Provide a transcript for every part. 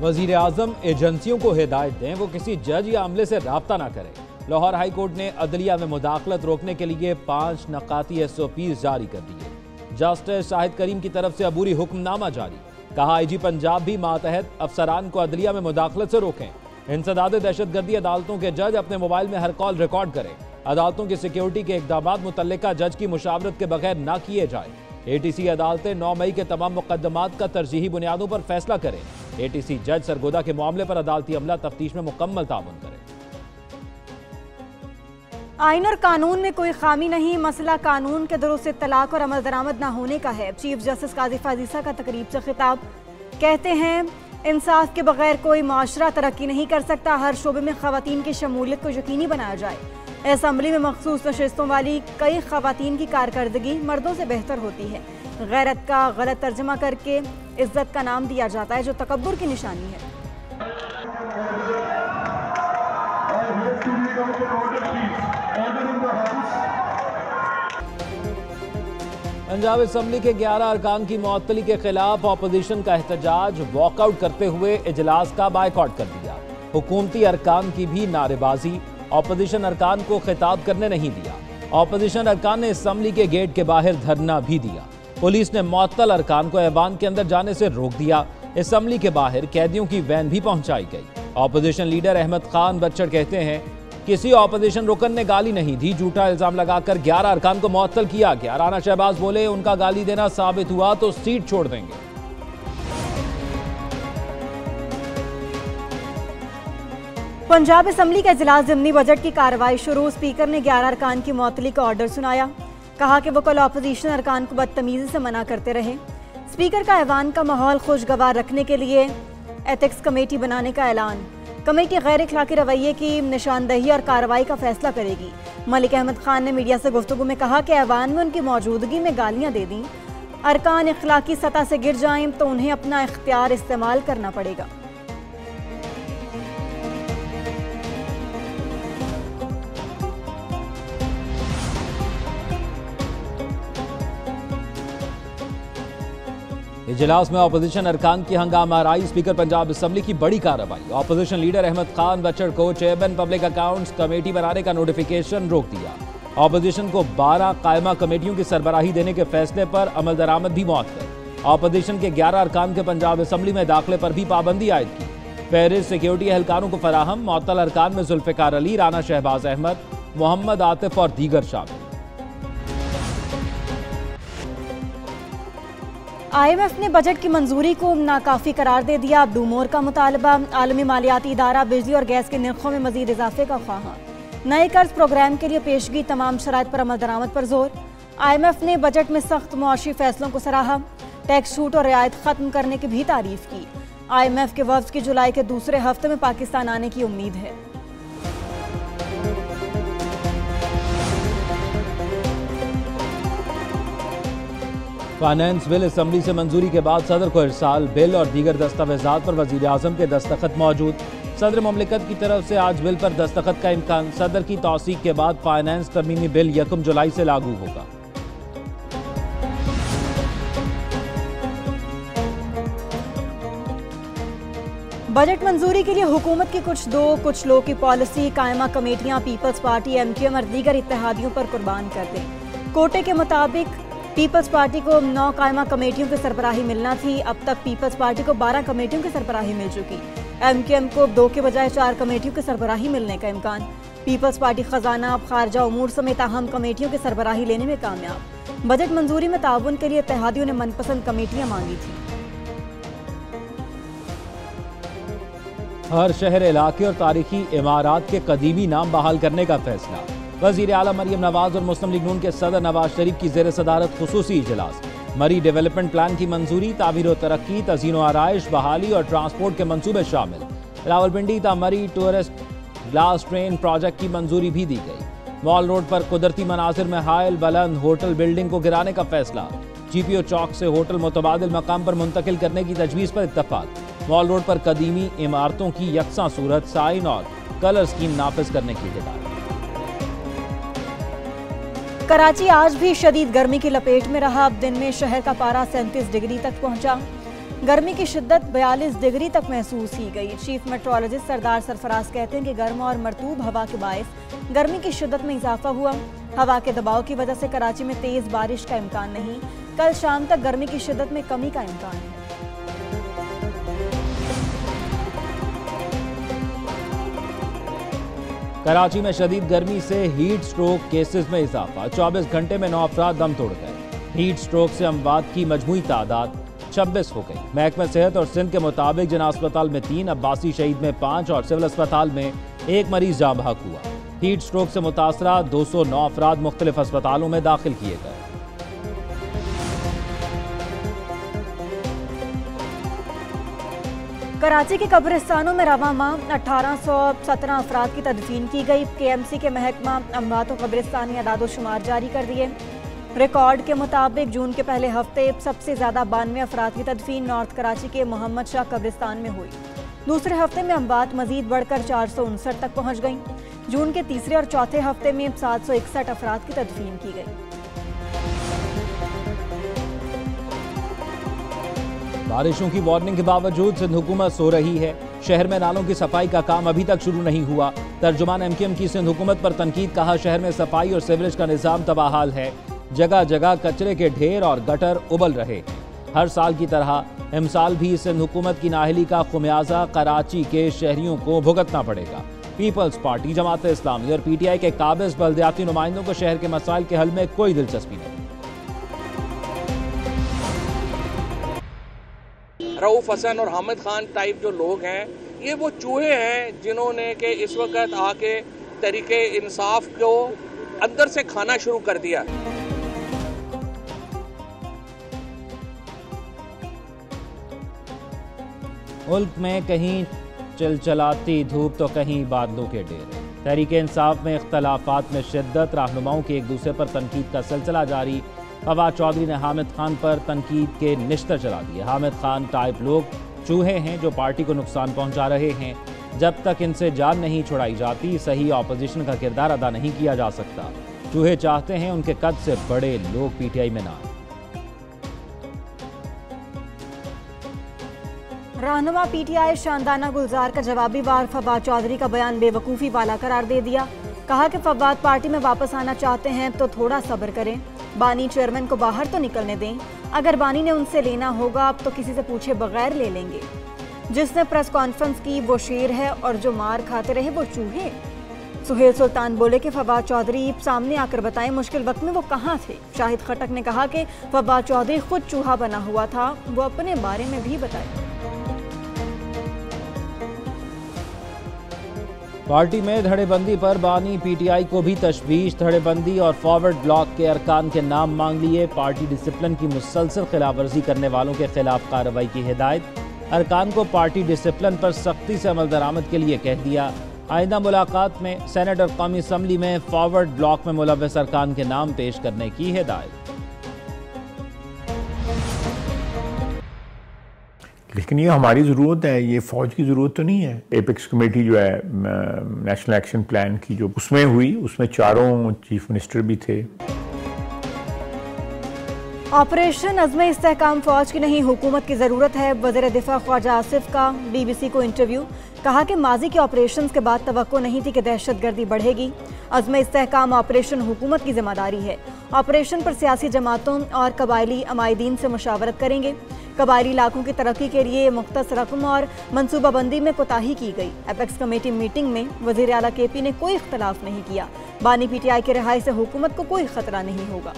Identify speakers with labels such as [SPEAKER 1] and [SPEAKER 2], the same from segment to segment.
[SPEAKER 1] वजीर आजम एजेंसियों को हिदायत दें वो किसी जज या अमले से राब्ता ना करें। लाहौर हाई कोर्ट ने अदलिया में मुदाखलत रोकने के लिए 5 नकाती SOPs जारी कर दिए। जस्टिस शाहिद करीम की तरफ से अबूरी हुक्मनामा जारी। कहा IG पंजाब भी मातहत अफसरान को अदलिया में मुदाखलत से रोकें। इंसदाद दहशतगर्दी अदालतों के जज अपने मोबाइल में हर कॉल रिकॉर्ड करें। अदालतों की सिक्योरिटी के इकदामात मुतल्लिका जज की मुशावरत के बगैर ना किए जाए। ATC अदालतें 9 मई के तमाम मुकदमात का तरजीही बुनियादों पर फैसला करें। ATC जज सरगोदा के मामले पर अदालती अमला तफ्तीश में मुकम्मल ताउन करें।
[SPEAKER 2] आइन और कानून में कोई खामी नहीं, मसला कानून के दुरुस्त तलाक और अमल दरामद न होने का है। चीफ जस्टिस काजी फाजीसा का तकरीब से खिताब। कहते हैं इंसाफ के बगैर कोई माशरा तरक्की नहीं कर सकता। हर शोबे में खवातीन की शमूलियत को यकीनी बनाया जाए। असम्बली में मखसूस नशिस्तों वाली कई खवातीन की कारकर्दगी मर्दों से बेहतर होती है। गैरत का गलत तर्जमा करके इज्जत का नाम दिया जाता है, जो तकब्बुर की निशानी है।
[SPEAKER 1] पंजाब असम्बली के 11 अरकान की मुअत्तली के खिलाफ अपोजिशन का एहतजाज। वॉकआउट करते हुए इजलास का बायकॉट कर दिया। हुकूमती अरकान की भी नारेबाजी। अपोजिशन अरकान को खिताब करने नहीं दिया। अपोजिशन अरकान ने असम्बली के गेट के बाहर धरना भी दिया। पुलिस ने मुअत्तल अरकान को ऐवान के अंदर जाने से रोक दिया। असम्बली के बाहर कैदियों की वैन भी पहुंचाई गई। अपोजिशन लीडर अहमद खान बच्चड़ कहते हैं किसी अपोजिशन रुकन ने गाली नहीं दी। झूठा इल्जाम लगाकर 11 अरकान को मुअत्तल किया गया। राना शहबाज बोले उनका गाली देना साबित हुआ तो सीट छोड़ देंगे।
[SPEAKER 2] पंजाब असम्बली का इजलास ज़िमनी बजट की कार्रवाई शुरू। स्पीकर ने 11 अरकान की मुअत्तली का ऑर्डर सुनाया। कहा कि वो कल अपोजिशन अरकान को बदतमीजी से मना करते रहे। स्पीकर का ऐवान का माहौल खुशगवार रखने के लिए एथिक्स कमेटी बनाने का ऐलान। कमेटी गैर इखलाकी रवैये की निशानदही और कार्रवाई का फैसला करेगी। मलिक अहमद खान ने मीडिया से गुफ्तगू में कहा कि ऐवान में उनकी मौजूदगी में गालियां दे दी। अरकान इखलाकी सतह से गिर जाएं तो उन्हें अपना इख्तियार इस्तेमाल करना पड़ेगा।
[SPEAKER 1] इजलास में अपोजिशन अरकान की हंगामाराई। स्पीकर पंजाब असम्बली की बड़ी कार्रवाई। अपोजिशन लीडर अहमद खान बच्चड़ को चेयरमैन पब्लिक अकाउंट्स कमेटी बनाने का नोटिफिकेशन रोक दिया। अपोजिशन को 12 कायमा कमेटियों की सरबराही देने के फैसले पर अमल दरामद भी मुअत्तल। अपोजिशन के 11 अरकान के पंजाब असम्बली में दाखिले पर भी पाबंदी आयद की। फहरिस्त सिक्योरिटी एहलकारों को फराहम। मुअत्तल अरकान में जुल्फिकार अली, राना शहबाज अहमद, मोहम्मद आतिफ और दीगर शामिल।
[SPEAKER 2] IMF ने बजट की मंजूरी को नाकाफी करार दे दिया। डूमोर का मुतालबा। आलमी मालियाती इदारा बिजली और गैस के निर्खों में मजीद इजाफे का ख्वाहा। नए कर्ज प्रोग्राम के लिए पेशगी तमाम शराइत पर अमल दरामद पर जोर। IMF ने बजट में सख्त मुआशी फैसलों को सराहा। टैक्स छूट और रियायत खत्म करने की भी तारीफ की। IMF के वफ्द की जुलाई के दूसरे हफ्ते में पाकिस्तान आने की उम्मीद है।
[SPEAKER 1] फाइनेंस बिल असम्बली से मंजूरी के बाद सदर को इरसाल। बिल और दीगर दस्तावेजात पर वजीर आजम के दस्तखत मौजूद। सदर मुमलिकत की तरफ से आज बिल पर दस्तखत का इम्कान। सदर की तौसीक के बाद फाइनेंस तरमीमी बिल 1 जुलाई से लागू होगा।
[SPEAKER 2] बजट मंजूरी के लिए हुकूमत की कुछ लो की पॉलिसी। कायमा कमेटियां पीपल्स पार्टी, MQM और दीगर इत्तेहादियों पर कुर्बान कर दें। कोटे के मुताबिक पीपल्स पार्टी को 9 कायमा कमेटियों की सरबराही मिलना थी। अब तक पीपल्स पार्टी को 12 कमेटियों की सरबराही मिल चुकी। MQM को 2 के बजाय 4 कमेटियों की सरबराही मिलने का इम्कान। पीपल्स पार्टी खजाना, खारजा उमूर समेत अहम कमेटियों की सरबराही लेने में कामयाब। बजट मंजूरी में ताउन के लिए इत्तेहादियों ने मनपसंद कमेटियां मांगी थी।
[SPEAKER 1] हर शहर, इलाके और तारीखी इमारात के कदीमी नाम बहाल करने का फैसला। वज़ीर आला मरियम नवाज और मुस्लिम लीग नून के सदर नवाज शरीफ की ज़ेर सदारत खुसूसी इजलास। मरी डेवलपमेंट प्लान की मंजूरी। तामीर व तरक्की, तज़ीन व आराइश, बहाली और ट्रांसपोर्ट के मंसूबे शामिल। रावलपिंडी ता मरी टूरिस्ट ग्लास ट्रेन प्रोजेक्ट की मंजूरी भी दी गई। मॉल रोड पर कुदरती मनाजिर में हायल बुलंद होटल बिल्डिंग को गिराने का फैसला। GPO चौक से होटल मुतबादिल मकाम पर मुंतकिल करने की तजवीज़ पर इत्तफाक। मॉल रोड पर कदीमी इमारतों की यकसा सूरत, साइन और कलर स्कीम नाफिज करने की हिदायत। कराची आज भी शदीद गर्मी की लपेट में रहा। अब दिन में शहर का पारा 37 डिग्री तक पहुंचा।
[SPEAKER 2] गर्मी की शिद्दत 42 डिग्री तक महसूस की गई। चीफ मेट्रोलॉजिस्ट सरदार सरफराज कहते हैं कि गर्म और मरतूब हवा के बायस गर्मी की शिद्दत में इजाफा हुआ। हवा के दबाव की वजह से कराची में तेज बारिश का इम्कान नहीं। कल शाम तक गर्मी की शिद्दत में कमी का इम्कान है।
[SPEAKER 1] कराची में शदीद गर्मी से हीट स्ट्रोक केसेस में इजाफा। 24 घंटे में 9 अफराद दम तोड़ गए। हीट स्ट्रोक से अमवात की मजमूई तादाद 26 हो गई। महकमा सेहत और सिंध के मुताबिक जिना अस्पताल में 3, अब्बासी शहीद में 5 और सिविल अस्पताल में 1 मरीज जाँ बहक हुआ। हीट स्ट्रोक से मुतासरा 209 अफराद मुख्तलिफ अस्पतालों में दाखिल किए गए।
[SPEAKER 2] कराची के कब्रिस्तानों में रवां माह 1817 अफराद की तदफीन की गई। KMC के महकमा अमवात कब्रिस्तानी अदाद-ओ-शुमार जारी कर दिए। रिकॉर्ड के मुताबिक जून के पहले हफ्ते सबसे ज्यादा 92 अफराद की तदफीन नॉर्थ कराची के मोहम्मद शाह कब्रिस्तान में हुई। दूसरे हफ्ते में अमवात मजीद बढ़कर 459 तक पहुंच गई। जून के तीसरे और चौथे हफ्ते में 761 अफराद की तदफीन की गई।
[SPEAKER 1] बारिशों की वार्निंग के बावजूद सिंध हुकूमत सो रही है। शहर में नालों की सफाई का काम अभी तक शुरू नहीं हुआ। तर्जुमान MKM की सिंध हुकूमत पर तनकीद। कहा, शहर में सफाई और सीवरेज का निजाम तबाहाल है। जगह जगह कचरे के ढेर और गटर उबल रहे हैं। हर साल की तरह इमसाल भी सिंध हुकूमत की नाअहली का खुमियाजा कराची के शहरियों को भुगतना पड़ेगा। पीपल्स पार्टी, जमात इस्लामी और PTI के काबिज बल्दियाती नुमाइंदों को शहर के मसाइल के हल में कोई दिलचस्पी नहीं।
[SPEAKER 3] रऊफ हसन और हामिद खान टाइप जो लोग हैं, ये वो चूहे हैं जिन्होंने के इस वक्त आके तरीके इंसाफ को अंदर से खाना शुरू कर दिया।
[SPEAKER 1] मुल्क में कहीं चिलचिलाती धूप तो कहीं बादलों के डेरे। तहरीक इंसाफ में इख्तलाफात में शिद्दत। रहनुमाओं की एक दूसरे पर तनकीद का सिलसिला जारी। फवाद चौधरी ने हामिद खान पर तनकीद के निश्तर चला दिए। हामिद खान टाइप लोग चूहे हैं जो पार्टी को नुकसान पहुंचा रहे हैं। जब तक इनसे जान नहीं छुड़ाई जाती, सही ऑपोजिशन का किरदार अदा नहीं किया जा सकता। चूहे चाहते हैं उनके कद से बड़े लोग PTI में ना आए।
[SPEAKER 2] रहनुमा PTI शानदाना गुलजार का जवाबी वार फवाद चौधरी का बयान बेवकूफ़ी वाला करार दे दिया। कहा कि फवाद पार्टी में वापस आना चाहते हैं तो थोड़ा सब्र करें। बानी चेयरमैन को बाहर तो निकलने दें। अगर बानी ने उनसे लेना होगा अब तो किसी से पूछे बगैर ले लेंगे। जिसने प्रेस कॉन्फ्रेंस की वो शेर है और जो मार खाते रहे वो चूहे। सुहेल सुल्तान बोले कि फवाद चौधरी सामने आकर बताएं मुश्किल वक्त में वो कहाँ थे। शाहिद खटक ने कहा कि फवाद चौधरी खुद चूहा बना हुआ था, वो अपने बारे में भी बताए।
[SPEAKER 1] पार्टी में धड़ेबंदी पर बानी PTI को भी तशवीश। धड़ेबंदी और फॉरवर्ड ब्लॉक के अरकान के नाम मांग लिए। पार्टी डिसिप्लिन की मुसलसल खिलाफवर्जी करने वालों के खिलाफ कार्रवाई की हिदायत। अरकान को पार्टी डिसिप्लिन पर सख्ती से अमल दरामद के लिए कह दिया। आइंदा मुलाकात में सेनेट और कौमी असम्बली में फॉरवर्ड ब्लॉक में मुलव्वस अरकान के नाम पेश करने की हिदायत।
[SPEAKER 4] लेकिन ये हमारी ज़रूरत है, ये फ़ौज की ज़रूरत तो नहीं है। एपेक्स कमेटी जो है नेशनल एक्शन प्लान की जो उसमें हुई, उसमें चारों चीफ मिनिस्टर भी थे।
[SPEAKER 2] ऑपरेशन अज़्म इस्तेहकाम फ़ौज की नहीं हुकूमत की ज़रूरत है। वज़ीर दिफा ख्वाजा आसिफ का BBC को इंटरव्यू। कहा कि माजी के ऑपरेशन के बाद तवक्को नहीं थी कि दहशतगर्दी बढ़ेगी। अज़्म इस्तेहकाम ऑपरेशन हुकूमत की जिम्मेदारी है। ऑपरेशन पर सियासी जमातों और कबायली अमायदीन से मुशावरत करेंगे। कबायली इलाकों की तरक्की के लिए मुख्तस रकम और मनसूबाबंदी में कोताही की गई। एपेक्स कमेटी मीटिंग में वज़ीर आला KP ने कोई इख्तलाफ नहीं किया। बानी PTI की रिहाई से हुकूमत को कोई खतरा नहीं होगा।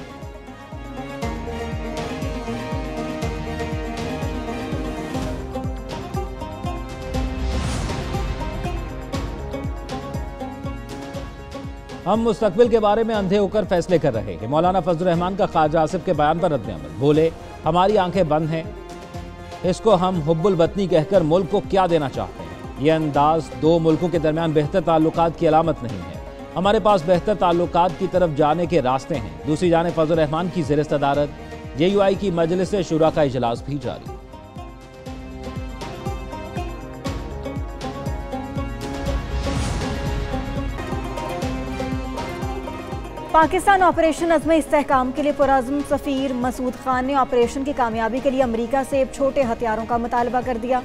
[SPEAKER 1] हम मुस्तकबिल के बारे में अंधे होकर फैसले कर रहे हैं। मौलाना फजल रहमान का ख्वाजा आसिफ के बयान पर रद्द-ए-अमल। बोले, हमारी आंखें बंद हैं, इसको हम हुब्बुल वतनी कहकर मुल्क को क्या देना चाहते हैं। ये अंदाज दो मुल्कों के दरमियान बेहतर ताल्लुकात की अलामत नहीं है। हमारे पास बेहतर ताल्लुकात की तरफ जाने के रास्ते हैं। दूसरी जानिब फजल रहमान की ज़ेर सदारत JUI की मजलिस शुरा का इजलास भी जारी।
[SPEAKER 2] पाकिस्तान ऑपरेशन अज़्म इस्तेहकाम के लिए पुरअज़्म सफ़ीर मसूद खान ने ऑपरेशन की कामयाबी के लिए अमेरिका से छोटे हथियारों का मुतालबा कर दिया।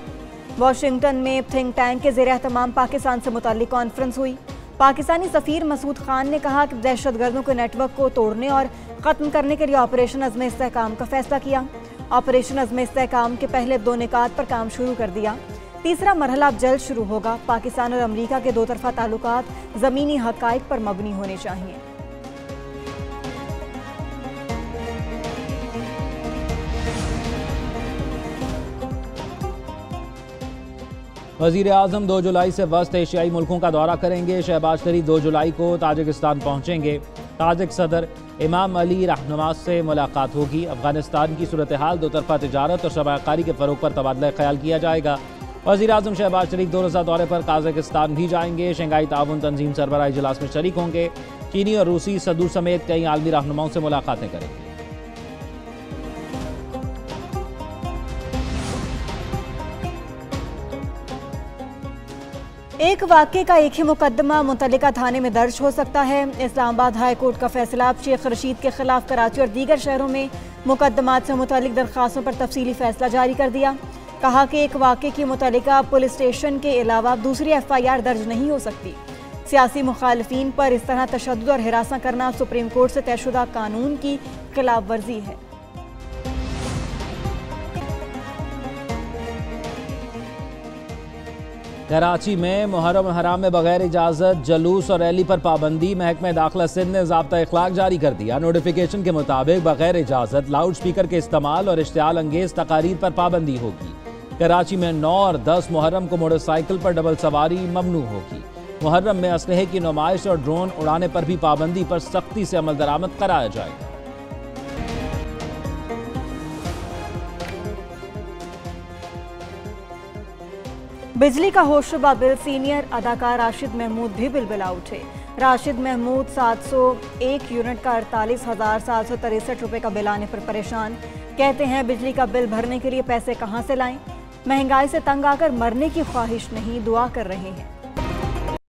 [SPEAKER 2] वाशिंगटन में थिंक टैंक के ज़ेर एहतमाम पाकिस्तान से मुताल्लिक़ कॉन्फ्रेंस हुई। पाकिस्तानी सफ़ीर मसूद खान ने कहा कि दहशतगर्दों के नेटवर्क को तोड़ने और ख़त्म करने के लिए ऑपरेशन अज़्म इस्तेहकाम का फैसला किया। ऑपरेशन अज़्म इस्तेहकाम के पहले 2 निकात पर काम शुरू कर दिया। तीसरा मरहला अब जल्द शुरू होगा। पाकिस्तान और अमेरिका के 2 तरफ़ा ताल्लुकात ज़मीनी हक़ाइक़ पर मबनी होने चाहिए।
[SPEAKER 1] वज़ीर आज़म 2 जुलाई से वस्त एशियाई मुल्कों का दौरा करेंगे। शहबाज शरीफ 2 जुलाई को ताजिकिस्तान पहुंचेंगे। ताजिक सदर इमाम अली रहनुमा से मुलाकात होगी। अफगानिस्तान की सूरत हाल, 2 तरफ़ा तिजारत और सरमायाकारी के फ़रोग़ पर तबादला ख्याल किया जाएगा। वज़ीर आज़म शहबाज शरीफ 2 रोज़ा दौरे पर काज़ाकिस्तान भी जाएंगे। शंघाई ताउन तंजीम सरबराह इजलास में शरीक होंगे। चीनी और रूसी सदूर समेत कई आलमी रहनुमाओं से मुलाकातें करेंगे।
[SPEAKER 2] एक वाक़े का एक ही मुकदमा मुतल्लिका थाने में दर्ज हो सकता है। इस्लामाबाद हाई कोर्ट का फैसला। शेख रशीद के खिलाफ कराची और दीगर शहरों में मुकदमात से मुतल्लिक दरख्वास्तों पर तफसीली फैसला जारी कर दिया। कहा कि एक वाक़े की मुतल्लिका पुलिस स्टेशन के अलावा दूसरी FIR दर्ज नहीं हो सकती। सियासी मुखालफीन पर इस तरह तशद्दुद और हिरासा करना सुप्रीम कोर्ट से तयशुदा कानून की खिलाफ वर्जी है।
[SPEAKER 1] कराची में मुहर्रम हराम में बगैर इजाज़त जलूस और रैली पर पाबंदी। महकमा दाखिला सिंध ने ज़ाब्ता इखलाक जारी कर दिया। नोटिफिकेशन के मुताबिक बगैर इजाज़त लाउड स्पीकर के इस्तेमाल और इश्तियाल अंगेज तकारीर पर पाबंदी होगी। कराची में 9 और 10 मुहर्रम को मोटरसाइकिल पर डबल सवारी ममनू होगी। मुहर्रम में असलहे की नुमाइश और ड्रोन उड़ाने पर भी पाबंदी पर सख्ती से अमल दरामद कराया जाएगा।
[SPEAKER 2] बिजली का होशरुबा बिल। सीनियर अदाकार राशिद महमूद भी बिलबिला उठे। राशिद महमूद 701 यूनिट का 48,763 रुपये का बिल आने पर परेशान। कहते हैं बिजली का बिल भरने के लिए पैसे कहां से लाएं। महंगाई से तंग आकर मरने की ख्वाहिश नहीं, दुआ कर रहे हैं।